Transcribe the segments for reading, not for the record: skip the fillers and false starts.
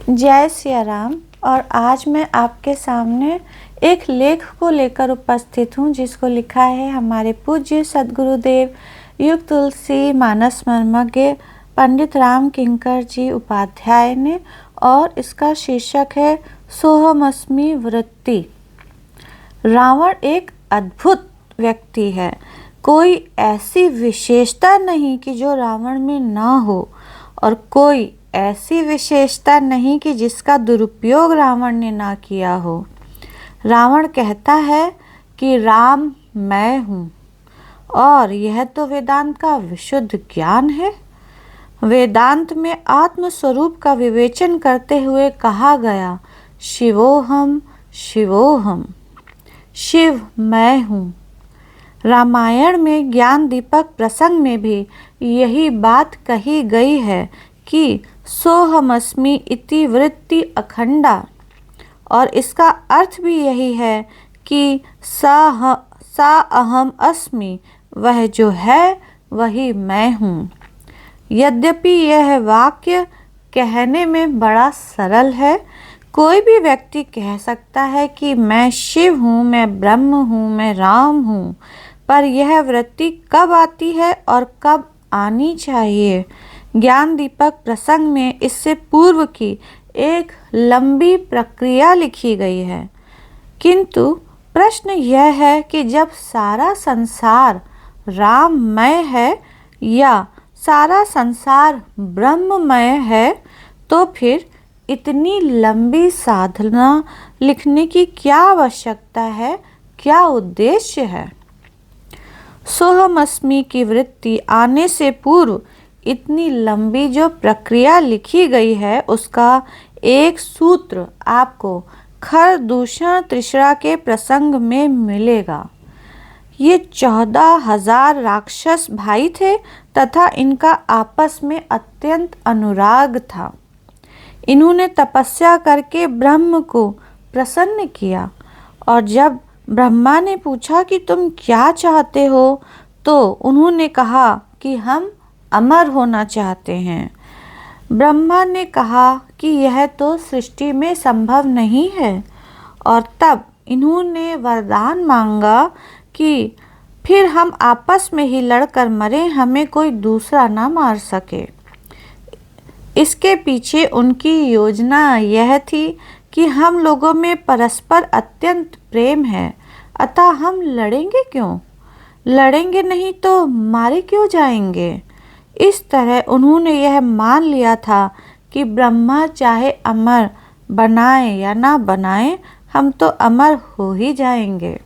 जय सिया राम। और आज मैं आपके सामने एक लेख को लेकर उपस्थित हूँ जिसको लिखा है हमारे पूज्य सद्गुरुदेव युग तुलसी मानस मर्मज्ञ पंडित राम किंकर जी उपाध्याय ने, और इसका शीर्षक है सोहमस्मि वृत्ति। रावण एक अद्भुत व्यक्ति है। कोई ऐसी विशेषता नहीं कि जो रावण में ना हो, और कोई ऐसी विशेषता नहीं कि जिसका दुरुपयोग रावण ने ना किया हो। रावण कहता है कि राम मैं हूँ, और यह तो वेदांत का विशुद्ध ज्ञान है। वेदांत में आत्म स्वरूप का विवेचन करते हुए कहा गया, शिवोहम शिवोहम, शिव मैं हूँ। रामायण में ज्ञान दीपक प्रसंग में भी यही बात कही गई है कि सोहमस्मि इति वृत्ति अखंडा, और इसका अर्थ भी यही है कि सा अहम अस्मि, वह जो है वही मैं हूँ। यद्यपि यह वाक्य कहने में बड़ा सरल है, कोई भी व्यक्ति कह सकता है कि मैं शिव हूँ, मैं ब्रह्म हूँ, मैं राम हूँ, पर यह वृत्ति कब आती है और कब आनी चाहिए? ज्ञान दीपक प्रसंग में इससे पूर्व की एक लंबी प्रक्रिया लिखी गई है, किंतु प्रश्न यह है कि जब सारा संसार राममय है या सारा संसार ब्रह्ममय है, तो फिर इतनी लंबी साधना लिखने की क्या आवश्यकता है, क्या उद्देश्य है? सोहमस्मि की वृत्ति आने से पूर्व इतनी लंबी जो प्रक्रिया लिखी गई है, उसका एक सूत्र आपको खरदूषण तृष्णा के प्रसंग में मिलेगा। ये 14,000 राक्षस भाई थे तथा इनका आपस में अत्यंत अनुराग था। इन्होंने तपस्या करके ब्रह्म को प्रसन्न किया, और जब ब्रह्मा ने पूछा कि तुम क्या चाहते हो, तो उन्होंने कहा कि हम अमर होना चाहते हैं। ब्रह्मा ने कहा कि यह तो सृष्टि में संभव नहीं है, और तब इन्होंने वरदान मांगा कि फिर हम आपस में ही लड़कर मरें, हमें कोई दूसरा ना मार सके। इसके पीछे उनकी योजना यह थी कि हम लोगों में परस्पर अत्यंत प्रेम है, अतः हम लड़ेंगे क्यों? लड़ेंगे नहीं तो मारे क्यों जाएंगे? इस तरह उन्होंने यह मान लिया था कि ब्रह्मा चाहे अमर बनाए या ना बनाए, हम तो अमर हो ही जाएंगे।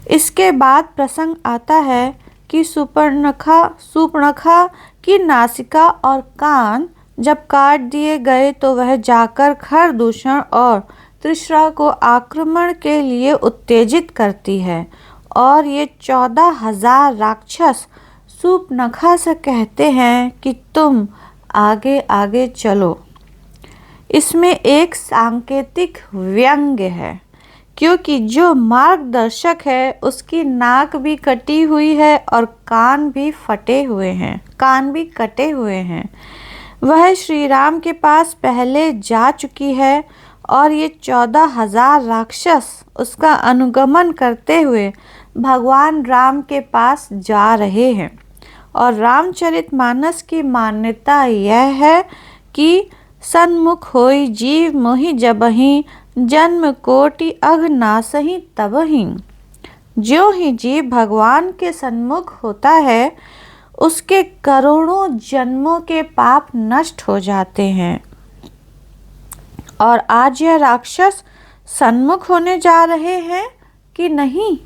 इसके बाद प्रसंग आता है कि सूर्पणखा की नासिका और कान जब काट दिए गए, तो वह जाकर खरदूषण और तृष्णा को आक्रमण के लिए उत्तेजित करती है, और ये 14,000 राक्षस सूर्पणखा से कहते हैं कि तुम आगे आगे चलो। इसमें एक सांकेतिक व्यंग्य है, क्योंकि जो मार्गदर्शक है उसकी नाक भी कटी हुई है और कान भी कटे हुए हैं। वह श्री राम के पास पहले जा चुकी है, और ये 14,000 राक्षस उसका अनुगमन करते हुए भगवान राम के पास जा रहे हैं। और रामचरितमानस की मान्यता यह है कि सन्मुख होई जीव मोहि जबहि, जन्म कोटि अघ नासहि तबहि। जो ही जीव भगवान के सन्मुख होता है, उसके करोड़ों जन्मों के पाप नष्ट हो जाते हैं। और आज यह राक्षस सन्मुख होने जा रहे हैं कि नहीं,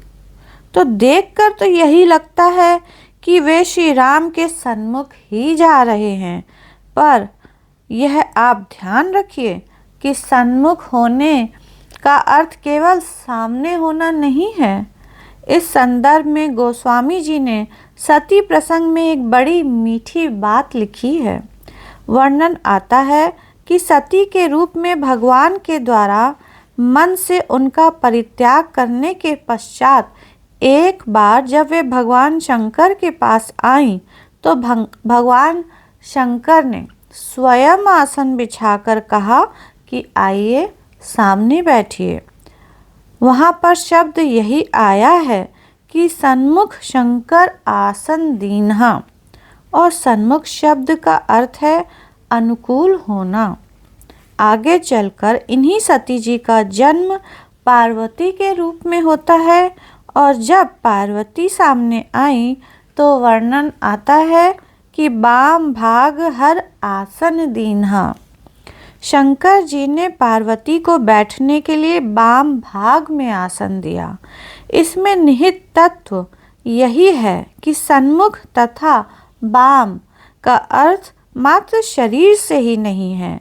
तो देखकर तो यही लगता है कि वे श्री राम के सन्मुख ही जा रहे हैं। पर यह आप ध्यान रखिए कि सन्मुख होने का अर्थ केवल सामने होना नहीं है। इस संदर्भ में गोस्वामी जी ने सती प्रसंग में एक बड़ी मीठी बात लिखी है। वर्णन आता है कि सती के रूप में भगवान के द्वारा मन से उनका परित्याग करने के पश्चात एक बार जब वे भगवान शंकर के पास आईं, तो भगवान शंकर ने स्वयं आसन बिछाकर कहा कि आइए सामने बैठिए। वहाँ पर शब्द यही आया है कि सन्मुख शंकर आसन दीन्हा, और सन्मुख शब्द का अर्थ है अनुकूल होना। आगे चलकर इन्हीं सती जी का जन्म पार्वती के रूप में होता है, और जब पार्वती सामने आई तो वर्णन आता है कि बाम भाग हर आसन दीन्हा। शंकर जी ने पार्वती को बैठने के लिए बाम भाग में आसन दिया। इसमें निहित तत्व यही है कि सन्मुख तथा बाम का अर्थ मात्र शरीर से ही नहीं है।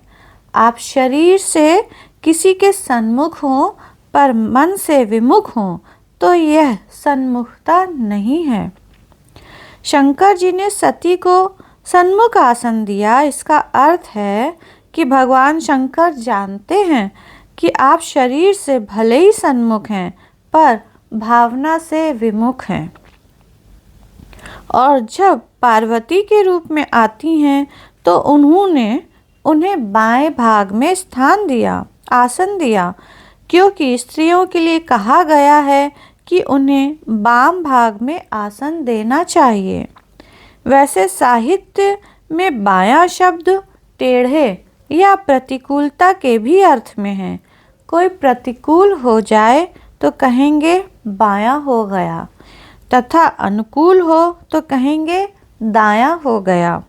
आप शरीर से किसी के सन्मुख हों पर मन से विमुख हों तो यह सन्मुखता नहीं है। शंकर जी ने सती को सन्मुख आसन दिया। इसका अर्थ है कि भगवान शंकर जानते हैं कि आप शरीर से भले ही सन्मुख हैं पर भावना से विमुख हैं, और जब पार्वती के रूप में आती हैं तो उन्होंने उन्हें बाएं भाग में स्थान दिया, आसन दिया, क्योंकि स्त्रियों के लिए कहा गया है कि उन्हें बाम भाग में आसन देना चाहिए। वैसे साहित्य में बायां शब्द टेढ़े या प्रतिकूलता के भी अर्थ में है। कोई प्रतिकूल हो जाए तो कहेंगे बायां हो गया, तथा अनुकूल हो तो कहेंगे दायां हो गया।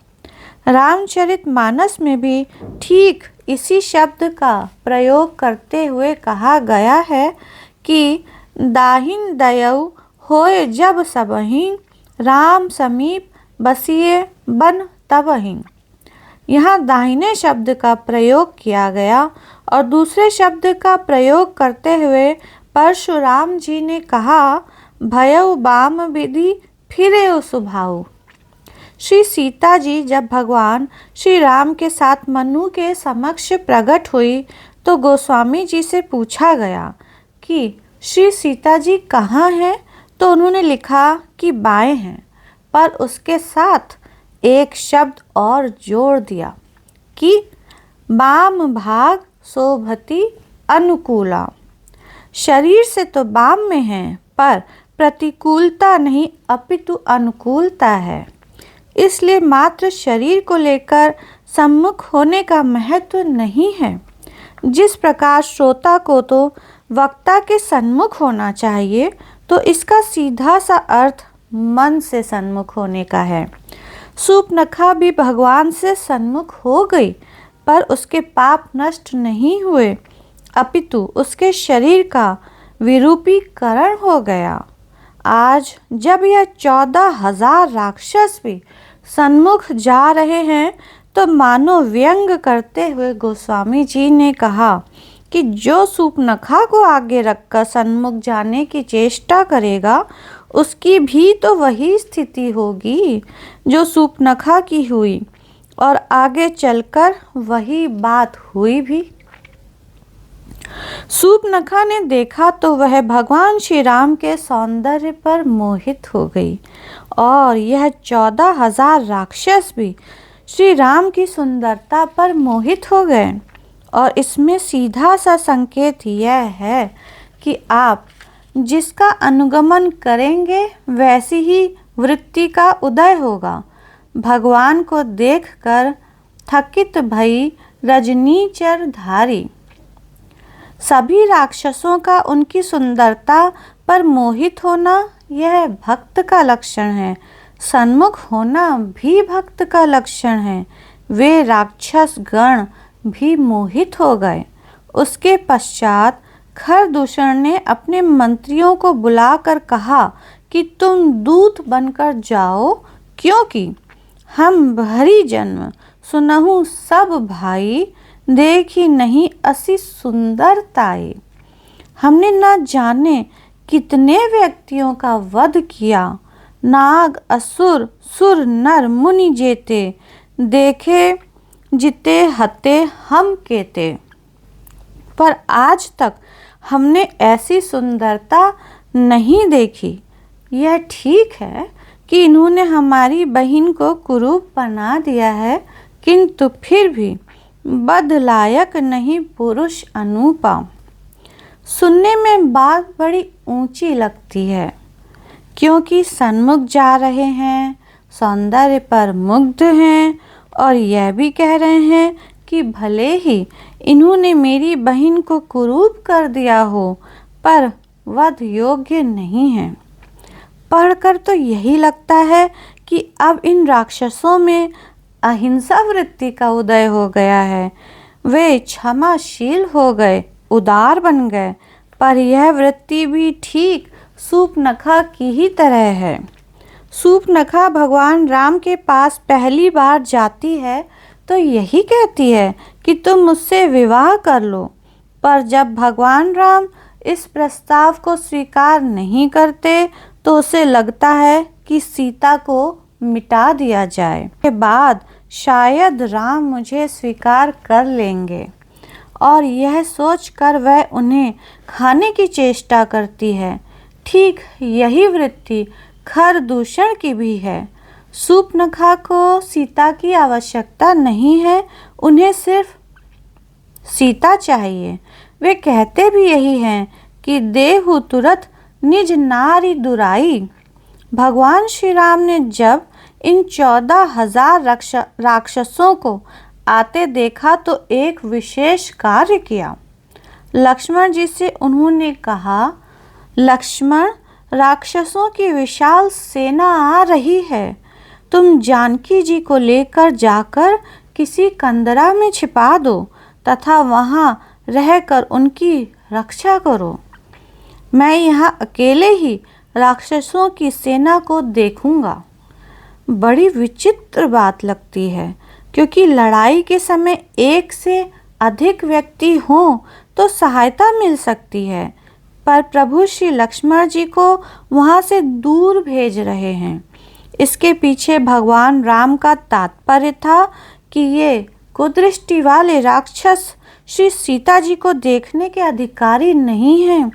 रामचरितमानस में भी ठीक इसी शब्द का प्रयोग करते हुए कहा गया है कि दाहिन दयऊ होए जब सबहि, राम समीप बसिए बन तबहि। यहाँ दाहिने शब्द का प्रयोग किया गया और दूसरे शब्द का प्रयोग करते हुए परशुराम जी ने कहा भयउ बाम विधि फिरे सुभाऊ। श्री सीता जी जब भगवान श्री राम के साथ मनु के समक्ष प्रकट हुई तो गोस्वामी जी से पूछा गया कि श्री सीता जी कहाँ हैं, तो उन्होंने लिखा कि बाएं हैं, पर उसके साथ एक शब्द और जोड़ दिया कि बाम भाग शोभति अनुकूला। शरीर से तो बाम में है पर प्रतिकूलता नहीं अपितु अनुकूलता है। इसलिए मात्र शरीर को लेकर सम्मुख होने का महत्व नहीं है। जिस प्रकार श्रोता को तो वक्ता के सन्मुख होना चाहिए, तो इसका सीधा सा अर्थ मन से सन्मुख होने का है। सूर्पनखा भी भगवान से सन्मुख हो गई, पर उसके पाप नष्ट नहीं हुए, अपितु उसके शरीर का विरूपीकरण हो गया। आज जब यह 14,000 राक्षस भी सन्मुख जा रहे हैं तो मानो व्यंग करते हुए गोस्वामी जी ने कहा कि जो सूर्पनखा को आगे रखकर सन्मुख जाने की चेष्टा करेगा उसकी भी तो वही स्थिति होगी जो सूर्पनखा की हुई, और आगे चलकर वही बात हुई भी। सूर्पनखा ने देखा तो वह भगवान श्री राम के सौंदर्य पर मोहित हो गई, और यह 14,000 राक्षस भी श्री राम की सुंदरता पर मोहित हो गए। और इसमें सीधा सा संकेत यह है कि आप जिसका अनुगमन करेंगे वैसी ही वृत्ति का उदय होगा। भगवान को देखकर थकित भई रजनीचर धारी। सभी राक्षसों का उनकी सुंदरता पर मोहित होना यह भक्त का लक्षण है। सन्मुख होना भी भक्त का लक्षण है। वे राक्षस गण भी मोहित हो गए। उसके पश्चात खरदूषण ने अपने मंत्रियों को बुलाकर कहा कि तुम दूत बनकर जाओ, क्योंकि हम भरी जन्म सुनहु सब भाई, देखी नहीं असी सुंदरताई। हमने न जाने कितने व्यक्तियों का वध किया, नाग असुर सुर नर मुनि जेते, देखे जिते हते हम केते, पर आज तक हमने ऐसी सुंदरता नहीं देखी। यह ठीक है कि इन्होंने हमारी बहन को कुरूप बना दिया है, किंतु फिर भी बदलायक नहीं पुरुष अनुपा। सुनने में बात बड़ी ऊंची लगती है, क्योंकि सन्मुख जा रहे हैं, सौंदर्य पर मुग्ध हैं और यह भी कह रहे हैं कि भले ही इन्होंने मेरी बहन को कुरूप कर दिया हो, पर वध योग्य नहीं है। पढ़कर तो यही लगता है कि अब इन राक्षसों में अहिंसा वृत्ति का उदय हो गया है। वे क्षमाशील हो गए, उदार बन गए, पर यह वृत्ति भी ठीक सूर्पनखा की ही तरह है। सूर्पनखा भगवान राम के पास पहली बार जाती है तो यही कहती है कि तुम मुझसे विवाह कर लो, पर जब भगवान राम इस प्रस्ताव को स्वीकार नहीं करते तो उसे लगता है कि सीता को मिटा दिया जाए। के बाद शायद राम मुझे स्वीकार कर लेंगे, और यह सोचकर वह उन्हें खाने की चेष्टा करती है। ठीक यही वृत्ति खरदूषण की भी है। सूर्पनखा को सीता की आवश्यकता नहीं है, उन्हें सिर्फ सीता चाहिए। वे कहते भी यही हैं कि देहु तुरत निज नारी दुराई। भगवान श्री राम ने जब इन 14,000 राक्षसों को आते देखा तो एक विशेष कार्य किया। लक्ष्मण जी से उन्होंने कहा, लक्ष्मण, राक्षसों की विशाल सेना आ रही है, तुम जानकी जी को लेकर जाकर किसी कंदरा में छिपा दो तथा वहाँ रहकर उनकी रक्षा करो। मैं यहाँ अकेले ही राक्षसों की सेना को देखूंगा। बड़ी विचित्र बात लगती है, क्योंकि लड़ाई के समय एक से अधिक व्यक्ति हों तो सहायता मिल सकती है, पर प्रभु श्री लक्ष्मण जी को वहाँ से दूर भेज रहे हैं। इसके पीछे भगवान राम का तात्पर्य था कि ये कुदृष्टि वाले राक्षस श्री सीता जी को देखने के अधिकारी नहीं हैं,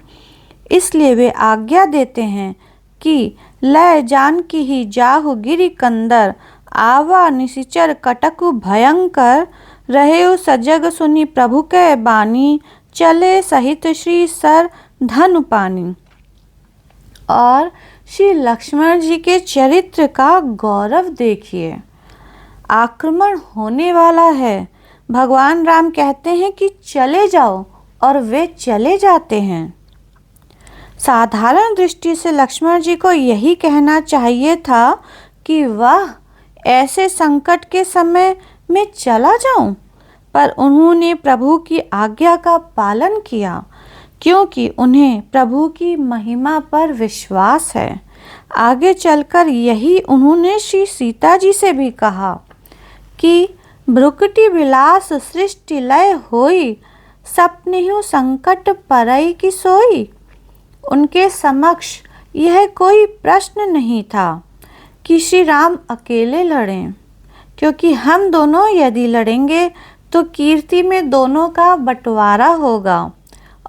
इसलिए वे आज्ञा देते हैं कि लय जानकी ही जाहु गिरि कंदर, आवा निशिचर कटकु भयंकर, रहे सजग सुनी प्रभु के बानी, चले सहित श्री सर धनु पानी। और श्री लक्ष्मण जी के चरित्र का गौरव देखिए। आक्रमण होने वाला है, भगवान राम कहते हैं कि चले जाओ, और वे चले जाते हैं। साधारण दृष्टि से लक्ष्मण जी को यही कहना चाहिए था कि वह ऐसे संकट के समय में चला जाऊं, पर उन्होंने प्रभु की आज्ञा का पालन किया, क्योंकि उन्हें प्रभु की महिमा पर विश्वास है। आगे चलकर यही उन्होंने श्री सीता जी से भी कहा कि भ्रुकुटि विलास सृष्टि लय होई, सपनेहु संकट परई की सोई। उनके समक्ष यह कोई प्रश्न नहीं था कि श्री राम अकेले लड़ें, क्योंकि हम दोनों यदि लड़ेंगे तो कीर्ति में दोनों का बंटवारा होगा,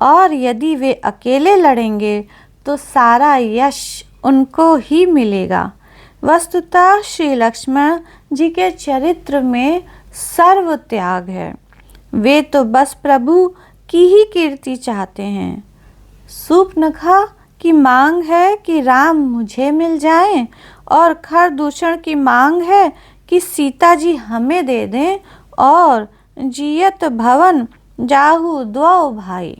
और यदि वे अकेले लड़ेंगे तो सारा यश उनको ही मिलेगा। वस्तुतः श्री लक्ष्मण जी के चरित्र में सर्व त्याग है। वे तो बस प्रभु की ही कीर्ति चाहते हैं। सूर्पनखा की मांग है कि राम मुझे मिल जाएं, और खरदूषण की मांग है कि सीता जी हमें दे दें, और जियत भवन जाहु द्वौ भाई,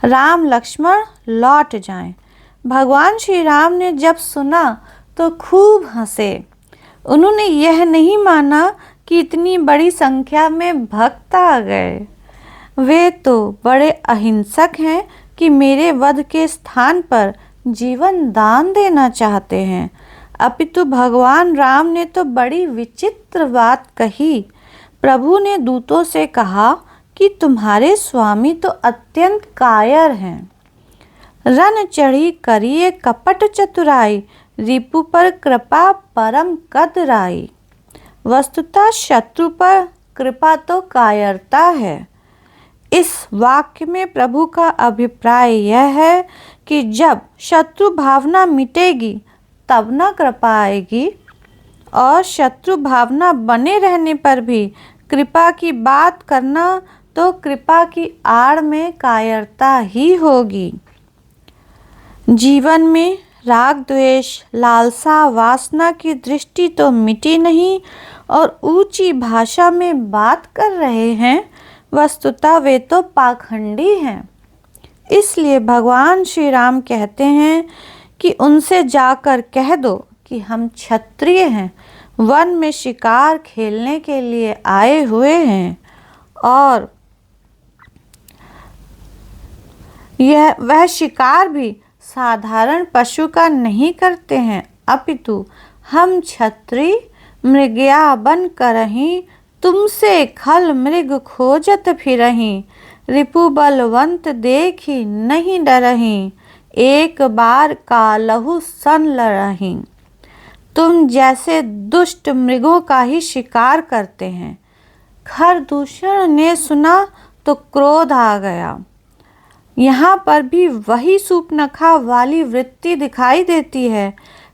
राम लक्ष्मण लौट जाएं। भगवान श्री राम ने जब सुना तो खूब हंसे। उन्होंने यह नहीं माना कि इतनी बड़ी संख्या में भक्त आ गए। वे तो बड़े अहिंसक हैं कि मेरे वध के स्थान पर जीवन दान देना चाहते हैं। अपितु भगवान राम ने तो बड़ी विचित्र बात कही। प्रभु ने दूतों से कहा कि तुम्हारे स्वामी तो अत्यंत कायर हैं। रन चढ़ी करिए कपट चतुराई, रिपु पर कृपा परम कदराई। वस्तुतः शत्रु पर कृपा तो कायरता है। इस वाक्य में प्रभु का अभिप्राय यह है कि जब शत्रु भावना मिटेगी तब न कृपा आएगी, और शत्रु भावना बने रहने पर भी कृपा की बात करना तो कृपा की आड़ में कायरता ही होगी। जीवन में राग द्वेष लालसा वासना की दृष्टि तो मिटी नहीं और ऊंची भाषा में बात कर रहे हैं, वस्तुतः वे तो पाखंडी हैं। इसलिए भगवान श्री राम कहते हैं कि उनसे जाकर कह दो कि हम क्षत्रिय हैं, वन में शिकार खेलने के लिए आए हुए हैं और वह शिकार भी साधारण पशु का नहीं करते हैं, अपितु हम क्षत्रिय मृगया बन करहीं, तुमसे खल मृग खोजत फिरहीं, रिपु बलवंत देखी नहीं डरहीं, एक बार कालहु सन लड़हीं। तुम जैसे दुष्ट मृगों का ही शिकार करते हैं। खरदूषण ने सुना तो क्रोध आ गया। यहाँ पर भी वही सूर्पनखा वाली वृत्ति दिखाई देती है।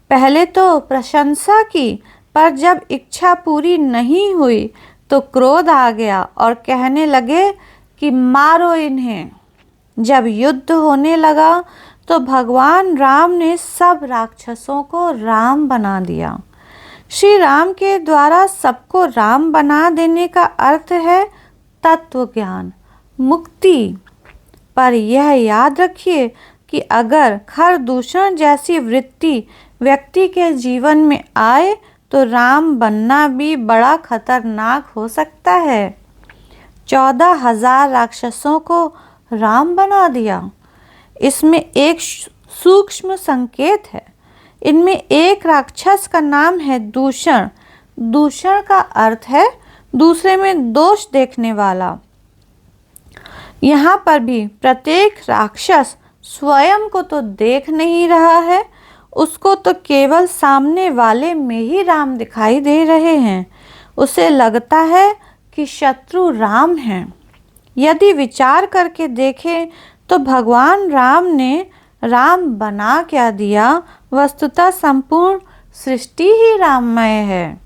पहले तो प्रशंसा की, पर जब इच्छा पूरी नहीं हुई तो क्रोध आ गया और कहने लगे कि मारो इन्हें। जब युद्ध होने लगा तो भगवान राम ने सब राक्षसों को राम बना दिया। श्री राम के द्वारा सबको राम बना देने का अर्थ है तत्व ज्ञान, मुक्ति। पर यह याद रखिए कि अगर खरदूषण जैसी वृत्ति व्यक्ति के जीवन में आए तो राम बनना भी बड़ा खतरनाक हो सकता है। 14,000 राक्षसों को राम बना दिया। इसमें एक सूक्ष्म संकेत है। इनमें एक राक्षस का नाम है दूषण। दूषण का अर्थ है दूसरे में दोष देखने वाला। यहाँ पर भी प्रत्येक राक्षस स्वयं को तो देख नहीं रहा है, उसको तो केवल सामने वाले में ही राम दिखाई दे रहे हैं। उसे लगता है कि शत्रु राम हैं। यदि विचार करके देखें तो भगवान राम ने राम बना क्या दिया? वस्तुतः संपूर्ण सृष्टि ही राममय है।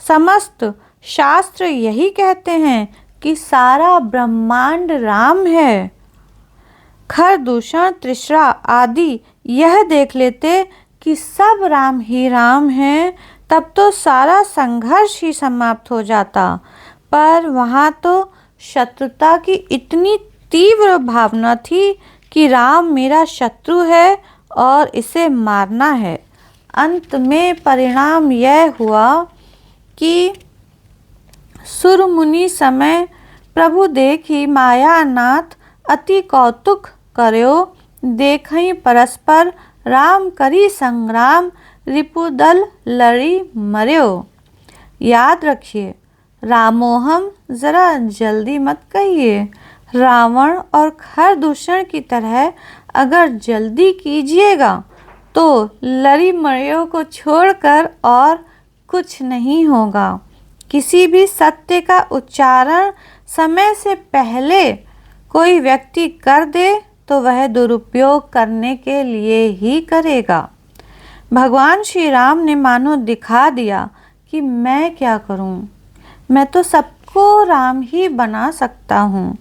समस्त शास्त्र यही कहते हैं कि सारा ब्रह्मांड राम है। खरदूषण तृष्णा आदि यह देख लेते कि सब राम ही राम हैं, तब तो सारा संघर्ष ही समाप्त हो जाता। पर वहाँ तो शत्रुता की इतनी तीव्र भावना थी कि राम मेरा शत्रु है और इसे मारना है। अंत में परिणाम यह हुआ कि सुर मुनि समय प्रभु देखी मायानाथ अति कौतुक कर्यो, देखई परस्पर राम करी संग्राम, रिपुदल लड़ी मर्यो। याद रखिए, रामोहम जरा जल्दी मत कहिए। रावण और खरदूषण की तरह अगर जल्दी कीजिएगा तो लड़ी मर्यों को छोड़कर और कुछ नहीं होगा। किसी भी सत्य का उच्चारण समय से पहले कोई व्यक्ति कर दे तो वह दुरुपयोग करने के लिए ही करेगा। भगवान श्री राम ने मानो दिखा दिया कि मैं क्या करूं, मैं तो सबको राम ही बना सकता हूं,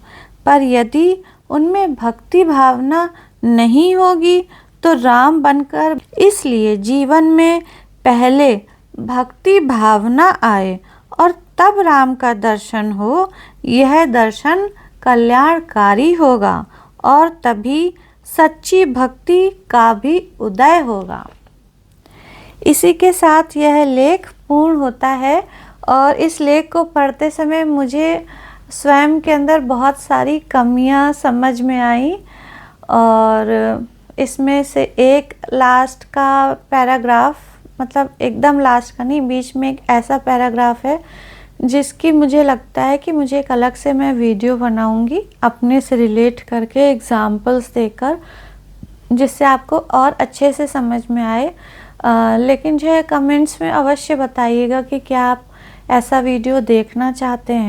पर यदि उनमें भक्ति भावना नहीं होगी तो राम बनकर, इसलिए जीवन में पहले भक्ति भावना आए और तब राम का दर्शन हो। यह दर्शन कल्याणकारी होगा और तभी सच्ची भक्ति का भी उदय होगा। इसी के साथ यह लेख पूर्ण होता है और इस लेख को पढ़ते समय मुझे स्वयं के अंदर बहुत सारी कमियां समझ में आई और इसमें से एक लास्ट का पैराग्राफ, मतलब एकदम लास्ट का नहीं, बीच में एक ऐसा पैराग्राफ है जिसकी मुझे लगता है कि मुझे एक अलग से मैं वीडियो बनाऊंगी अपने से रिलेट करके एग्जाम्पल्स देकर, जिससे आपको और अच्छे से समझ में आए। लेकिन जो है कमेंट्स में अवश्य बताइएगा कि क्या आप ऐसा वीडियो देखना चाहते हैं।